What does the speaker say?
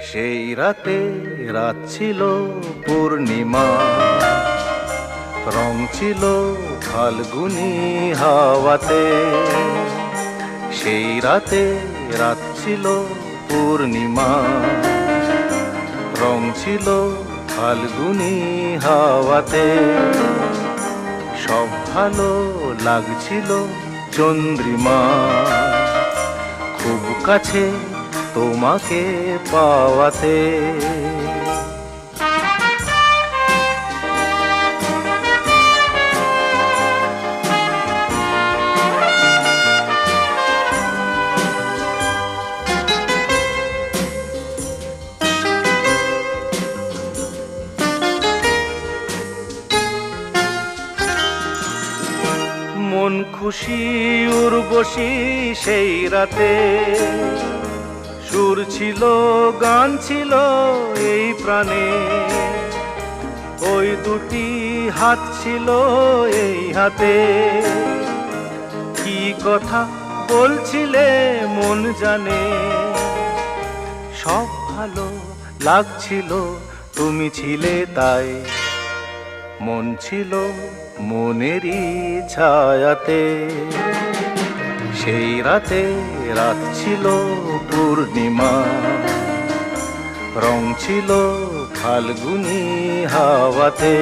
সেই রাতে রাত ছিল পূর্ণিমা, রং ছিল ফাল্গুনি হাওয়াতে। সেই রাতে রাত ছিল পূর্ণিমা, রং ছিল ফাল্গুনি হাওয়াতে। সব ভালো লাগছিল চন্দ্রিমা, খুব কাছে তোমাকে পাওয়াতে। মন খুশি উর্বশী সেই রাতে, সুর ছিল গান ছিল এই প্রাণে। ওই দুটি হাত ছিল এই হাতে, কি কথা বলছিলে মন জানে। সব ভালো লাগছিল তুমি ছিলে তাই, মন ছিল মনেরই ছায়াতে। সেই রাতে রাত ছিল পূর্ণিমা, রং ছিল ফাল্গুনি হাওয়াতে।